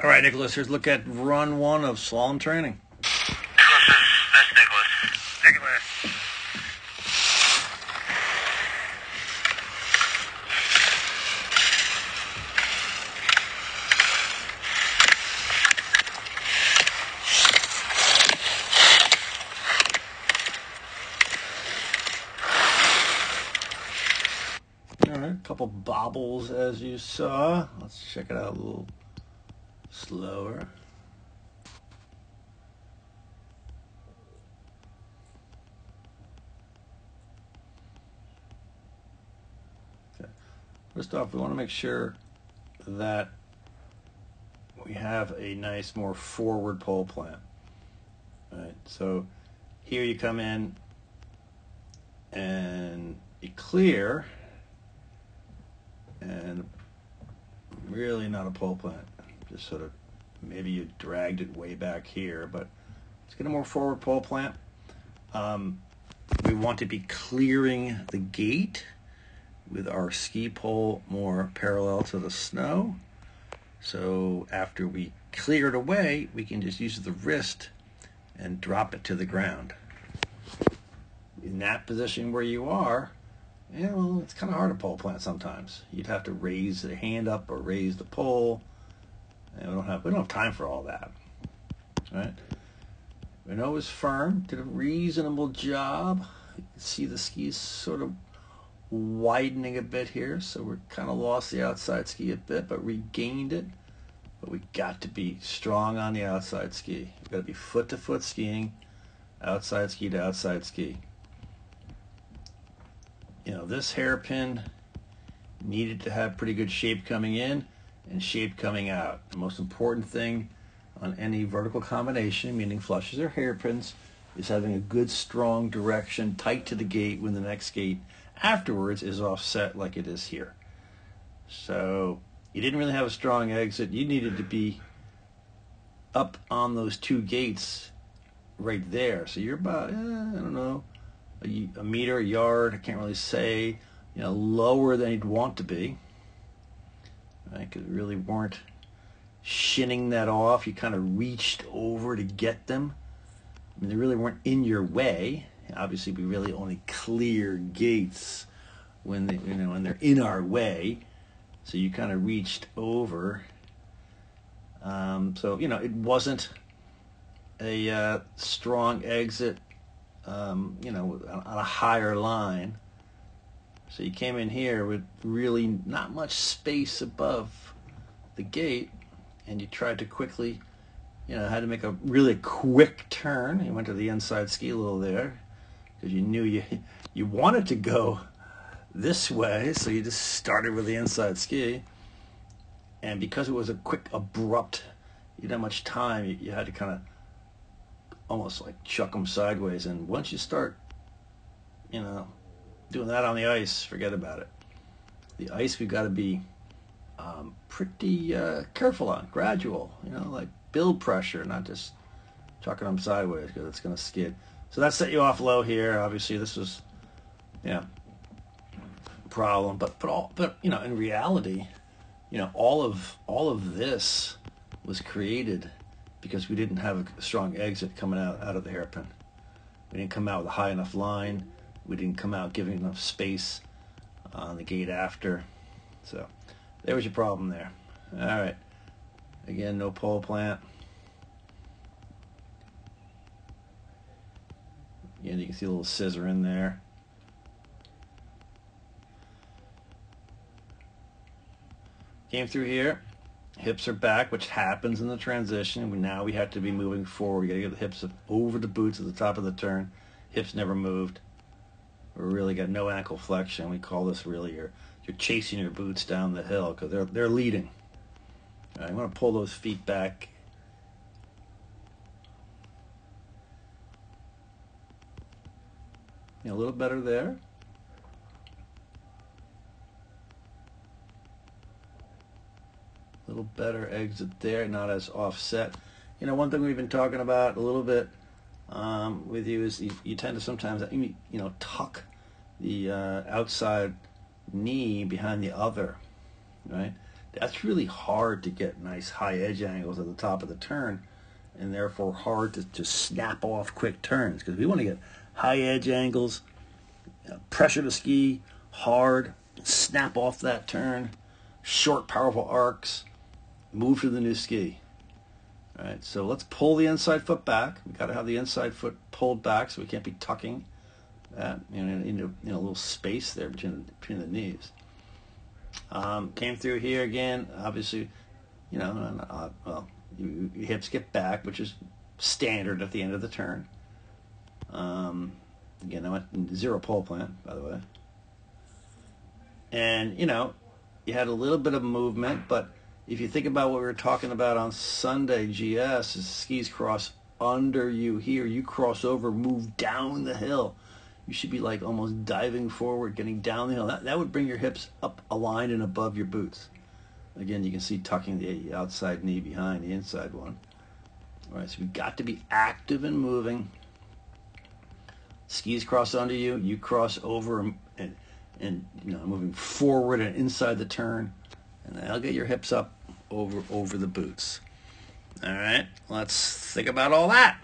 All right, Nicholas, here's a look at run one of slalom training. Nicholas, that's Nicholas. Nicholas. All right, a couple bobbles as you saw. Let's check it out a little slower. Okay. First off, we want to make sure that we have a nice, more forward pole plant. All right, so here you come in and you clear, and really not a pole plant. Just sort of, maybe you dragged it way back here, but let's get a more forward pole plant. We want to be clearing the gate with our ski pole more parallel to the snow. So after we clear it away, we can just use the wrist and drop it to the ground. In that position where you are, well, it's kind of hard to pole plant sometimes. You'd have to raise the hand up or raise the pole. And we don't have time for all that. All right. We know it was firm. Did a reasonable job. You can see the skis sort of widening a bit here, so we kind of lost the outside ski a bit, but regained it. But we got to be strong on the outside ski. We've got to be foot to foot skiing, outside ski to outside ski. You know, this hairpin needed to have pretty good shape coming in and shape coming out. The most important thing on any vertical combination, meaning flushes or hairpins, is having a good strong direction tight to the gate when the next gate afterwards is offset like it is here. So you didn't really have a strong exit. You needed to be up on those two gates right there. So you're about, I don't know, a meter, a yard, I can't really say, lower than you'd want to be. Right? Because we really weren't shinning that off. You kind of reached over to get them. I mean, they really weren't in your way. Obviously, we really only clear gates when when they're in our way. So you kind of reached over. So it wasn't a strong exit. On a higher line. So you came in here with really not much space above the gate, and you tried to quickly, had to make a really quick turn. You went to the inside ski a little there because you knew you wanted to go this way, so you just started with the inside ski. And because it was a quick, abrupt, you didn't have much time, you had to kind of almost like chuck them sideways. And once you start, doing that on the ice, forget about it. The ice we've got to be pretty careful on, gradual, like build pressure, not just chucking them sideways because it's going to skid. So that set you off low here. Obviously, this was, a problem. But in reality, all of this was created because we didn't have a strong exit coming out of the hairpin. We didn't come out with a high enough line. We didn't come out giving enough space on the gate after. So there was your problem there. All right. Again, no pole plant. Again, you can see a little scissor in there. Came through here. Hips are back, which happens in the transition. Now we have to be moving forward. We got to get the hips over the boots at the top of the turn. Hips never moved. We really got no ankle flexion. We call this really you're chasing your boots down the hill because they're leading. All right, I'm going to pull those feet back. A little better there. Little better exit there, not as offset. One thing we've been talking about a little bit with you is you tend to sometimes, tuck the outside knee behind the other, right? that's really hard to get nice high edge angles at the top of the turn, and therefore hard to just snap off quick turns, because we want to get high edge angles, pressure the ski hard, snap off that turn, short powerful arcs, move to the new ski. All right, so let's pull the inside foot back. We've got to have the inside foot pulled back, so we can't be tucking that into a little space there between the knees. Came through here again. Obviously, well, your hips get back, which is standard at the end of the turn. Again, I went 0 pole plant, by the way. And, you had a little bit of movement, but if you think about what we were talking about on Sunday, GS, is skis cross under you here. You cross over, move down the hill. You should be like almost diving forward, getting down the hill. That would bring your hips up, aligned and above your boots. Again, you can see tucking the outside knee behind the inside one. All right, so we've got to be active and moving. Skis cross under you. You cross over and moving forward and inside the turn. And that'll get your hips up over the boots. All right, let's think about all that.